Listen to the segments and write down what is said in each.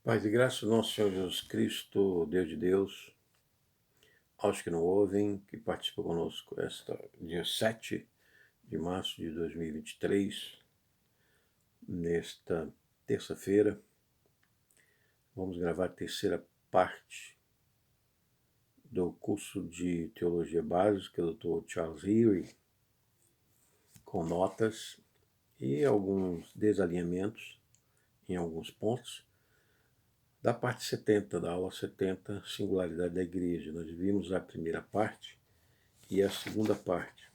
Paz e graça do nosso Senhor Jesus Cristo, Deus de Deus, aos que não ouvem, que participam conosco esta dia 7 de março de 2023, nesta terça-feira, vamos gravar a terceira parte do curso de Teologia Básica do Dr. Charles Heary, com notas e alguns desalinhamentos em alguns pontos, da parte 70, da aula 70, Singularidade da Igreja. Nós vimos a primeira parte e a segunda parte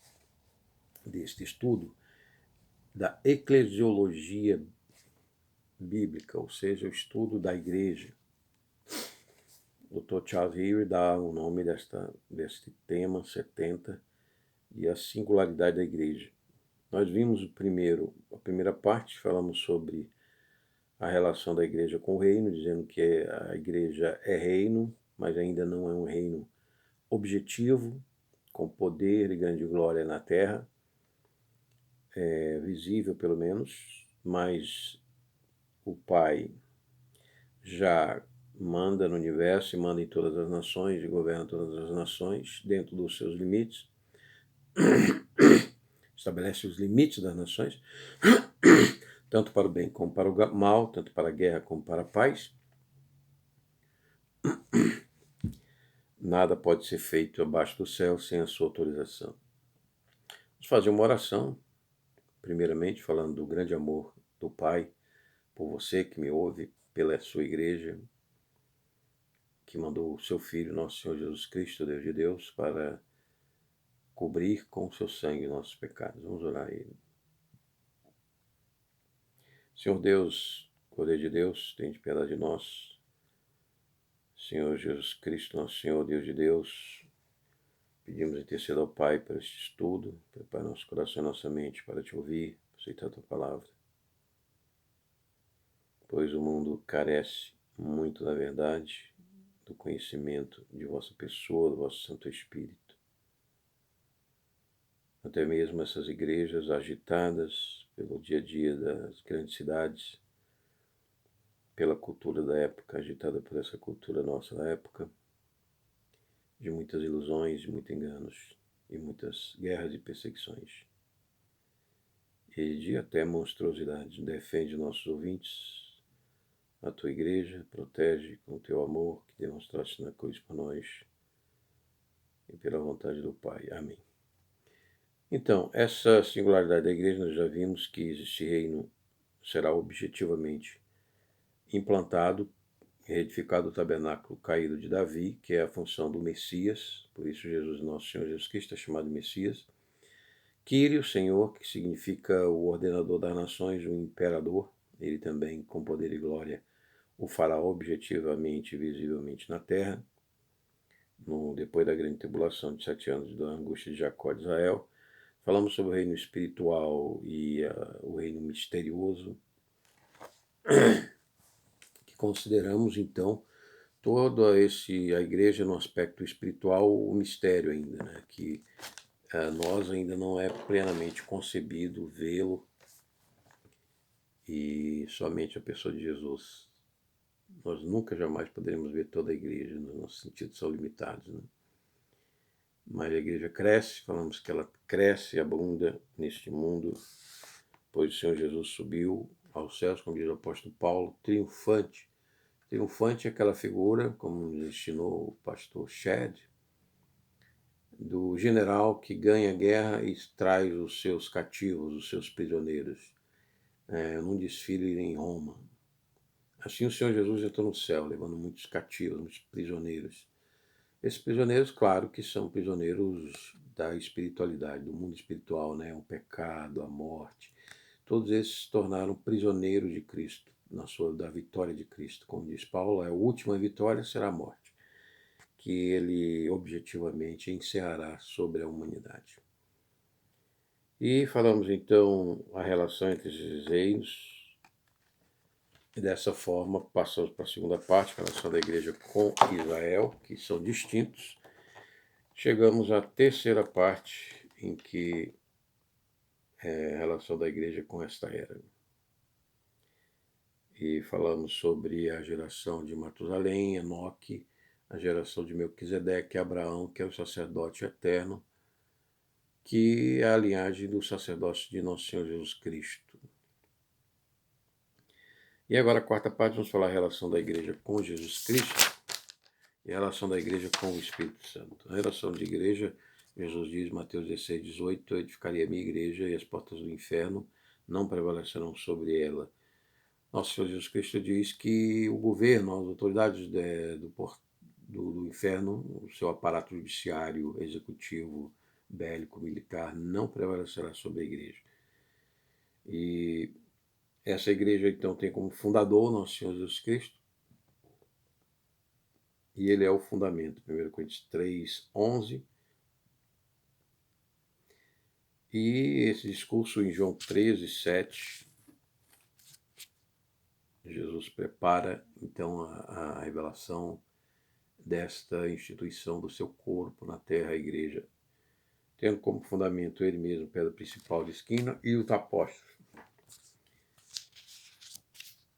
deste estudo da eclesiologia bíblica, ou seja, o estudo da igreja. O Dr. Charles Heary dá o nome deste tema 70 e a singularidade da igreja. Nós vimos a primeira parte, falamos sobre a relação da igreja com o reino, dizendo que a igreja é reino, mas ainda não é um reino objetivo, com poder e grande glória na terra, visível pelo menos, mas o Pai já manda no universo e manda em todas as nações e governa todas as nações dentro dos seus limites, estabelece os limites das nações, tanto para o bem como para o mal, tanto para a guerra como para a paz. Nada pode ser feito abaixo do céu sem a sua autorização. Vamos fazer uma oração, primeiramente falando do grande amor do Pai por você que me ouve, pela sua igreja, que mandou o seu Filho, nosso Senhor Jesus Cristo, Deus de Deus, para cobrir com o seu sangue nossos pecados. Vamos orar a Ele. Senhor Deus, poder de Deus, tenha piedade de nós. Senhor Jesus Cristo, nosso Senhor, Deus de Deus, pedimos interceda ao Pai para este estudo, prepare nosso coração e nossa mente para te ouvir, aceitar a tua palavra. Pois o mundo carece muito da verdade, do conhecimento de vossa pessoa, do vosso Santo Espírito. Até mesmo essas igrejas agitadas pelo dia a dia das grandes cidades, pela cultura da época, agitada por essa cultura nossa da época, de muitas ilusões, de muitos enganos, e muitas guerras e perseguições, e de até monstruosidades. Defende nossos ouvintes, a tua igreja, protege com o teu amor que demonstraste na cruz por nós, e pela vontade do Pai. Amém. Então, essa singularidade da igreja, nós já vimos que este reino será objetivamente implantado, reedificado o tabernáculo caído de Davi, que é a função do Messias, por isso Jesus, nosso Senhor Jesus Cristo, é chamado Messias. Kyrie, o Senhor, que significa o ordenador das nações, o imperador, ele também, com poder e glória, o fará objetivamente e visivelmente na terra, depois da grande tribulação de 7 anos da angústia de Jacó de Israel. Falamos sobre o reino espiritual e o reino misterioso, que consideramos, então, toda a igreja no aspecto espiritual, o mistério ainda, né? Que nós ainda não é plenamente concebido vê-lo, e somente a pessoa de Jesus. Nós nunca jamais poderemos ver toda a igreja, nos nossos sentidos são limitados, né? Mas a igreja cresce, falamos que ela cresce e abunda neste mundo, pois o Senhor Jesus subiu aos céus, como diz o apóstolo Paulo, triunfante. Triunfante é aquela figura, como nos ensinou o pastor Shedd, do general que ganha a guerra e traz os seus cativos, os seus prisioneiros, num desfile em Roma. Assim o Senhor Jesus entrou no céu, levando muitos cativos, muitos prisioneiros. Esses prisioneiros, claro, que são prisioneiros da espiritualidade, do mundo espiritual, né? O pecado, a morte. Todos esses se tornaram prisioneiros de Cristo, da vitória de Cristo. Como diz Paulo, a última vitória será a morte, que ele objetivamente encerrará sobre a humanidade. E falamos então a relação entre esses reinos. E dessa forma, passamos para a segunda parte, a relação da igreja com Israel, que são distintos. Chegamos à terceira parte, em que é a relação da igreja com esta era. e falamos sobre a geração de Matusalém, Enoque, a geração de Melquisedeque, Abraão, que é o sacerdote eterno, que é a linhagem do sacerdócio de Nosso Senhor Jesus Cristo. E agora, a quarta parte, vamos falar a relação da igreja com Jesus Cristo e a relação da igreja com o Espírito Santo. A relação de igreja, Jesus diz, Mateus 16, 18, eu edificarei a minha igreja e as portas do inferno não prevalecerão sobre ela. Nosso Senhor Jesus Cristo diz que o governo, as autoridades do inferno, o seu aparato judiciário, executivo, bélico, militar, não prevalecerá sobre a igreja. E essa igreja, então, tem como fundador Nosso Senhor Jesus Cristo, e ele é o fundamento. 1 Coríntios 3, 11. E esse discurso em João 13, 7, Jesus prepara, então, a revelação desta instituição do seu corpo na terra, a igreja, tendo como fundamento ele mesmo, pedra principal de esquina, e os apóstolos.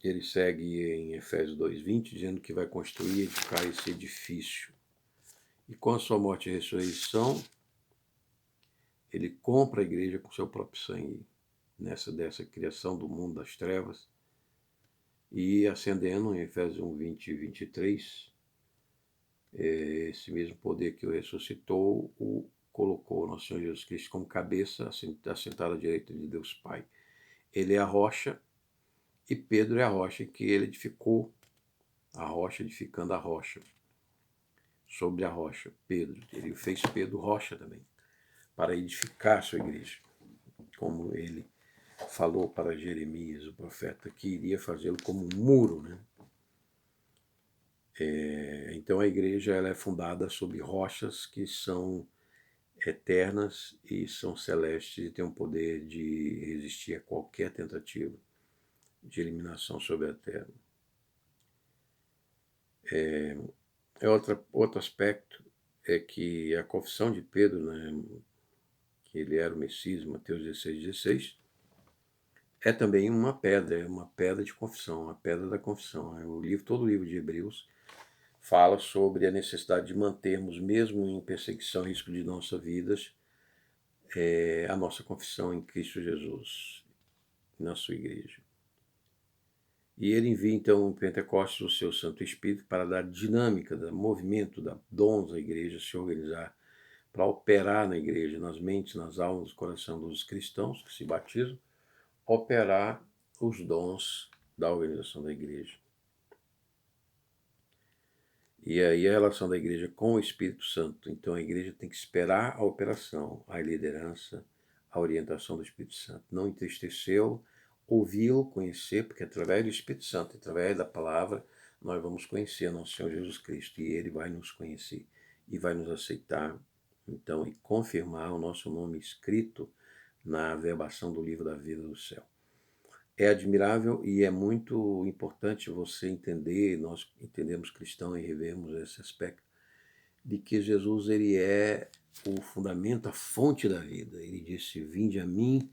Ele segue em Efésios 2:20, dizendo que vai construir e edificar esse edifício. E com a sua morte e ressurreição, ele compra a igreja com seu próprio sangue, dessa criação do mundo das trevas, e ascendendo em Efésios 1:20 e 23, esse mesmo poder que o ressuscitou, o colocou Nosso Senhor Jesus Cristo como cabeça, assentado à direita de Deus Pai. Ele é a rocha, e Pedro é a rocha que ele edificou, a rocha edificando a rocha. Sobre a rocha, Pedro. Ele fez Pedro rocha também, para edificar a sua igreja, como ele falou para Jeremias, o profeta, que iria fazê-lo como um muro, né? Então a igreja ela é fundada sobre rochas que são eternas e são celestes e têm o poder de resistir a qualquer tentativa de eliminação sobre a terra. Outro aspecto é que a confissão de Pedro, né, que ele era o Messias, Mateus 16, é também uma pedra de confissão, a pedra da confissão. Todo o livro de Hebreus fala sobre a necessidade de mantermos, mesmo em perseguição, risco de nossas vidas, a nossa confissão em Cristo Jesus, na sua igreja. E ele envia, então, em Pentecostes o seu Santo Espírito para dar dinâmica, movimento, dar dons à igreja, se organizar, para operar na igreja, nas mentes, nas almas, no coração dos cristãos que se batizam, operar os dons da organização da igreja. E aí a relação da igreja com o Espírito Santo. Então a igreja tem que esperar a operação, a liderança, a orientação do Espírito Santo. Não entristecê-lo, ouvi-lo, conhecer, porque através do Espírito Santo, através da palavra, nós vamos conhecer nosso Senhor Jesus Cristo. E ele vai nos conhecer e vai nos aceitar, então, e confirmar o nosso nome escrito na averbação do livro da vida do céu. É admirável e é muito importante você entender, nós entendemos cristãos e revemos esse aspecto, de que Jesus ele é o fundamento, a fonte da vida. Ele disse, vinde a mim,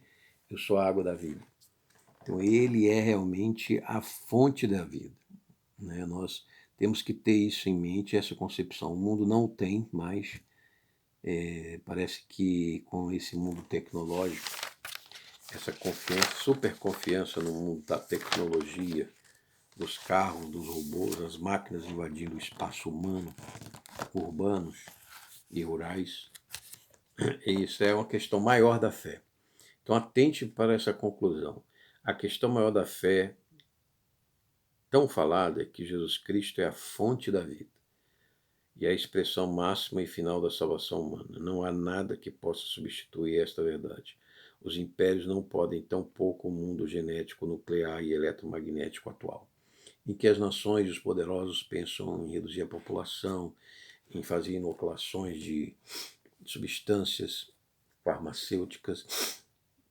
eu sou a água da vida. Então ele é realmente a fonte da vida, né? Nós temos que ter isso em mente, essa concepção. O mundo não tem mais, parece que com esse mundo tecnológico, essa confiança, super confiança no mundo da tecnologia, dos carros, dos robôs, as máquinas invadindo o espaço humano, urbanos e rurais. E isso é uma questão maior da fé. Então atente para essa conclusão. A questão maior da fé, tão falada, é que Jesus Cristo é a fonte da vida e a expressão máxima e final da salvação humana. Não há nada que possa substituir esta verdade. Os impérios não podem, tampouco o mundo genético, nuclear e eletromagnético atual, em que as nações e os poderosos pensam em reduzir a população, em fazer inoculações de substâncias farmacêuticas,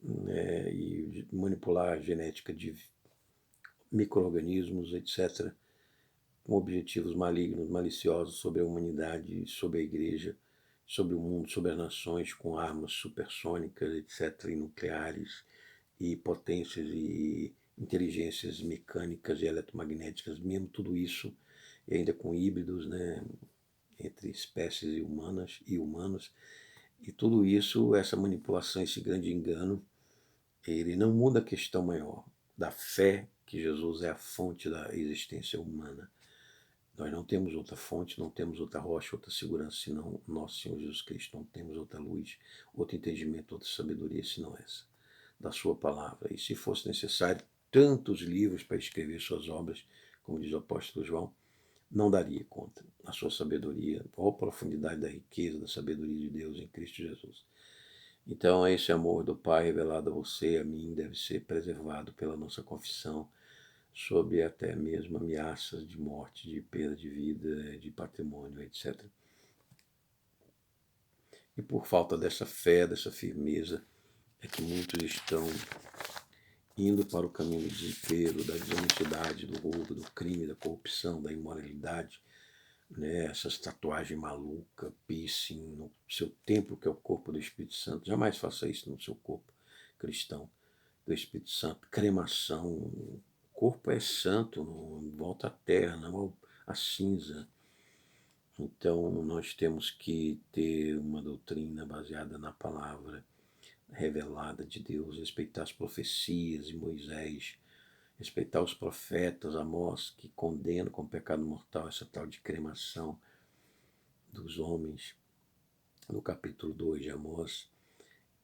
né, e manipular a genética de micro-organismos, etc., com objetivos malignos, maliciosos sobre a humanidade, sobre a igreja, sobre o mundo, sobre as nações, com armas supersônicas, etc., e nucleares, e potências e inteligências mecânicas e eletromagnéticas, mesmo tudo isso, e ainda com híbridos, né, entre espécies humanas e humanos, e tudo isso, essa manipulação, esse grande engano, ele não muda a questão maior da fé que Jesus é a fonte da existência humana. Nós não temos outra fonte, não temos outra rocha, outra segurança, senão nosso Senhor Jesus Cristo. Não temos outra luz, outro entendimento, outra sabedoria, senão essa, da sua palavra. E se fosse necessário tantos livros para escrever suas obras, como diz o apóstolo João, não daria conta a sua sabedoria, ou a profundidade da riqueza, da sabedoria de Deus em Cristo Jesus. Então, esse amor do Pai revelado a você e a mim deve ser preservado pela nossa confissão, sob até mesmo ameaças de morte, de perda de vida, de patrimônio, etc. E por falta dessa fé, dessa firmeza, é que muitos estão indo para o caminho do desespero, da desonestidade, do roubo, do crime, da corrupção, da imoralidade, né? Essas tatuagens malucas, piercing no seu templo, que é o corpo do Espírito Santo. Jamais faça isso no seu corpo cristão do Espírito Santo. Cremação. O corpo é santo, não volta à terra, não à cinza. Então, nós temos que ter uma doutrina baseada na palavra revelada de Deus, respeitar as profecias de Moisés, respeitar os profetas, Amós, que condenam com pecado mortal essa tal de cremação dos homens, no capítulo 2 de Amós.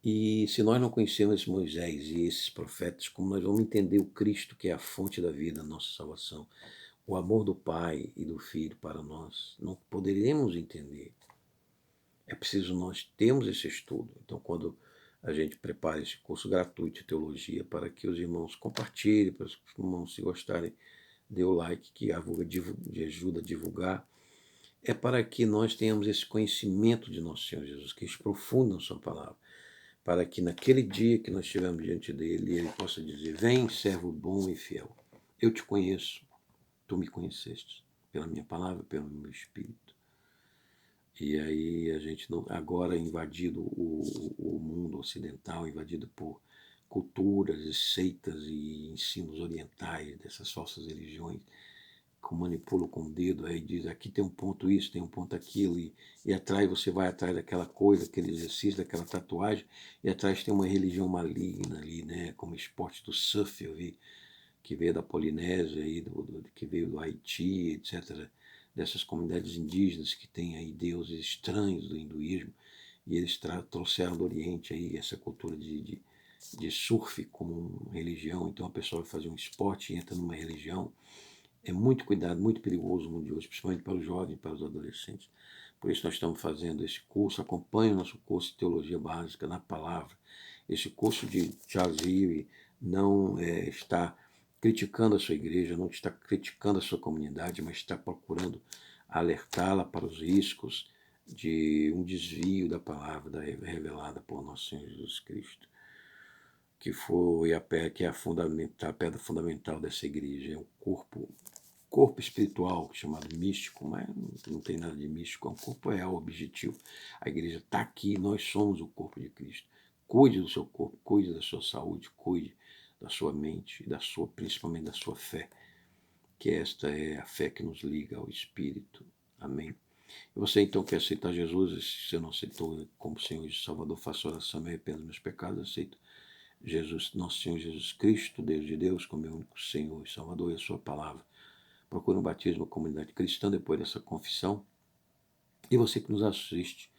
E se nós não conhecemos esse Moisés e esses profetas, como nós vamos entender o Cristo, que é a fonte da vida, a nossa salvação, o amor do Pai e do Filho para nós, não poderemos entender. É preciso nós termos esse estudo. Então, quando a gente prepara esse curso gratuito de teologia para que os irmãos compartilhem, para os irmãos, se gostarem, dê o like, que ajuda a divulgar, é para que nós tenhamos esse conhecimento de nosso Senhor Jesus Cristo profundo na sua palavra, para que naquele dia que nós estivermos diante dele, ele possa dizer: vem, servo bom e fiel, eu te conheço, tu me conheceste, pela minha palavra, pelo meu Espírito. E aí a gente, não, agora invadido o mundo ocidental, invadido por culturas e seitas e ensinos orientais, dessas falsas religiões, que manipulam com o dedo, aí diz, aqui tem um ponto isso, tem um ponto aquilo, e atrás você vai atrás daquela coisa, aquele exercício, daquela tatuagem, e atrás tem uma religião maligna ali, né, como esporte do surf, eu vi, que veio da Polinésia, aí, que veio do Haiti, etc., dessas comunidades indígenas que têm aí deuses estranhos do hinduísmo, e eles trouxeram do Oriente aí essa cultura de surf como religião. Então a pessoa vai fazer um esporte e entra numa religião. É muito cuidado, muito perigoso o mundo de hoje, principalmente para os jovens, para os adolescentes. Por isso nós estamos fazendo esse curso. Acompanhe o nosso curso de Teologia Básica na Palavra. Esse curso de Charles Ewing não está criticando a sua igreja, não está criticando a sua comunidade, mas está procurando alertá-la para os riscos de um desvio da palavra revelada por nosso Senhor Jesus Cristo, que foi que é a pedra fundamental dessa igreja, é o corpo espiritual, chamado místico, mas não tem nada de místico, é um corpo real, objetivo. A igreja está aqui, nós somos o corpo de Cristo. Cuide do seu corpo, cuide da sua saúde, cuide da sua mente, principalmente da sua fé, que esta é a fé que nos liga ao Espírito. Amém? E você então quer aceitar Jesus, se você não aceitou como Senhor e Salvador, faça oração, me arrependo dos meus pecados, aceito Jesus, nosso Senhor Jesus Cristo, Deus de Deus, como meu único Senhor e Salvador, e a sua palavra. Procure um batismo na comunidade cristã depois dessa confissão. E você que nos assiste,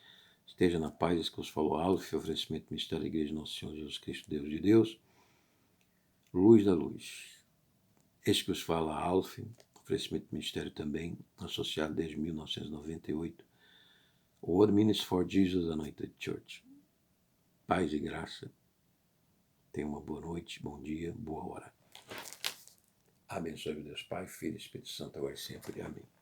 esteja na paz, esse que vos falou, Alf, oferecimento do Ministério da Igreja de Nosso Senhor Jesus Cristo, Deus de Deus, luz da luz. Este que vos fala, Alf, oferecimento do Ministério também, associado desde 1998, World Ministry for Jesus Anointed Church. Paz e graça. Tenha uma boa noite, bom dia, boa hora. Abençoe Deus Pai, Filho e Espírito Santo, agora e sempre. Amém.